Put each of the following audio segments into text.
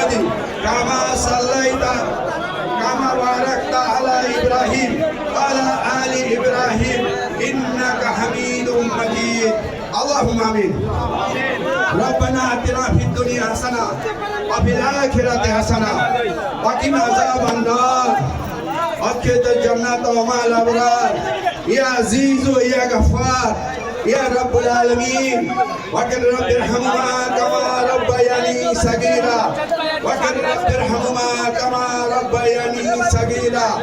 محمد كما صليت كما باركت على إبراهيم وعلى آل إبراهيم إنك حميد مجيد اللهم آمين ربنا آتنا في الدنيا حسنة وفي الآخرة حسنة وقنا عذاب النار وادخلنا الجنة مع الأبرار يا عزيز يا غفار يا رب العالمين وقل رب ارحمهما كما ربياني صغيرا وقل رب ارحمهما كما ربياني صغيرا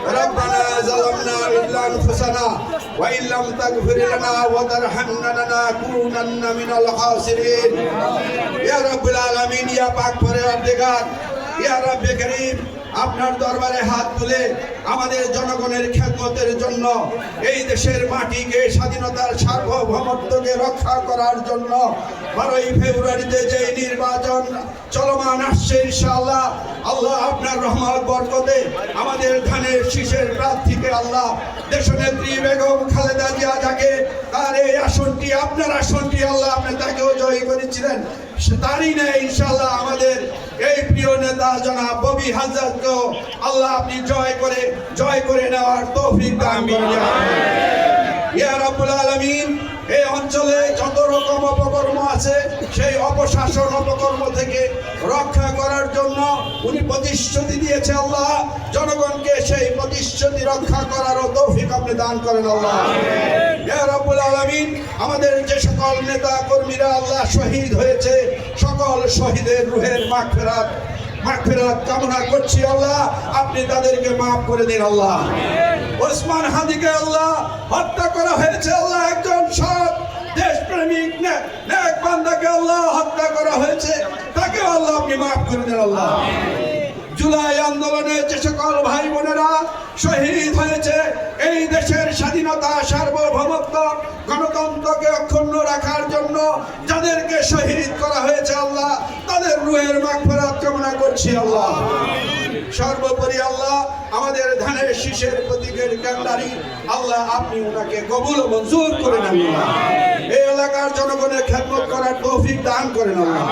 ربنا ظلمنا إلا أنفسنا وإن لم تغفر لنا وترحمنا لنكونن من الخاسرين يا رب العالمين يا পাক পরওয়ারদিগার ইয়া রব্বে করিম আপনার দরবারে হাত তুলে আমাদের জনগণের খেদমতের জন্য এই দেশের মাটিকে স্বাধীনতার সার্বভৌমত্বকে রক্ষা করার জন্য 12 ফেব্রুয়ারিতে যে নির্বাচন চলমান আসছে ইনশাআল্লাহ আল্লাহ আপনার রহমত বরকতে আমাদের ধানের শীষের প্রার্থীকে আল্লাহ দেশনেত্রী বেগম খালেদা জিয়া যাকে তার এই আসনটি আপনার আসনটি আল্লাহ আপনি তাকেও জয় করেছিলেন তারই নেই ইনশাআল্লাহ আমাদের এই প্রিয় নেতা জনাব ববি হাজরাতকে আল্লাহ আপনি জয় করে নেওয়ার তৌফিক দান করুন ইয়া রাব্বুল আলামিন এই অঞ্চলে যত রকম অপকর্ম আছে সেই অপশাসন অপকর্ম থেকে রক্ষা করার জন্য উনি প্রতিশ্রুতি দিয়েছে আল্লাহ জনগণকে সেই প্রতিশ্রুতি রক্ষা করারও তৌফিক আপনি দান করেন আল্লাহ ইয়া রাব্বুল আলামিন আমাদের যে সকল নেতা কর্মীরা আল্লাহ শহীদ হয়েছে সকল শহীদের রূহের মাগফিরাত কামনা করছি আল্লাহ আপনি তাদেরকে মাফ করে দিন আল্লাহ ওসমান হাদিকে আল্লাহ হত্যা করা হয়েছে আল্লাহ একজন সৎ দেশপ্রেমিক নেক বান্দাকে আল্লাহ হত্যা করা হয়েছে তাকে আল্লাহ আপনি মাফ করে দেন আল্লাহ জুলাই আন্দোলনে যে সকল ভাই বোনেরা শহীদ হয়েছে এই দেশের স্বাধীনতা সার্বভৌমত্ব গণতন্ত্রকে অক্ষুণ্ণ রাখার জন্য যাদেরকে শহীদ করা হয়েছে আল্লাহ তাদের রূহের মাগফিরাত কামনা করছি আল্লাহ সর্বোপরি আল্লাহ আমাদের ধানের শীষের প্রতীকের কান্ডারি আল্লাহ আপনি ওনাকে কবুল ও মঞ্জুর করে নেন এই এলাকার জনগণের খেদমত করার তৌফিক দান করেন আল্লাহ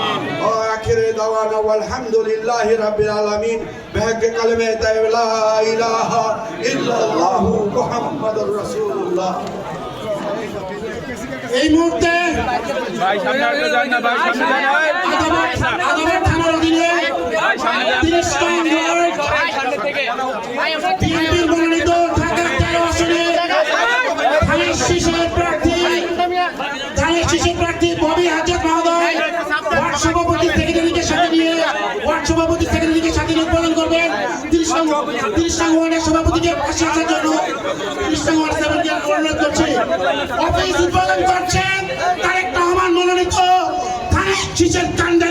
ও আখিরে দাওয়ানা আলহামদুলিল্লাহি রাব্বিল আলামিন বিহাক্কি কালিমে তাইয়্যিবা লা ইলাহা ইল্লাল্লাহু মুহাম্মাদুর রাসূলুল্লাহ এই মুহূর্তে ভাই সামনে আসতে যান না ভাই সামনে যান আদালত থানার অধীনে 30 নং ওয়ার্ড বিএনপির মনোনীত ঢাকা 13 আসনে ধানের শীষের প্রার্থী ববি হাজত মহোদয় ওয়ার্ড সভাপতি সেক্রেটারিকে সাথে নিয়ে উদ্বোধন করবেন 30 নং ওয়ার্ডের সভাপতিকে পাশে আসার জন্য 30 নং ওয়ার্ড সেক্রেটারিকে অনুরোধ করছি অফিস উদ্বোধন করছেন তারেক রহমান মনোনীত ধানের শীষের কাণ্ডারি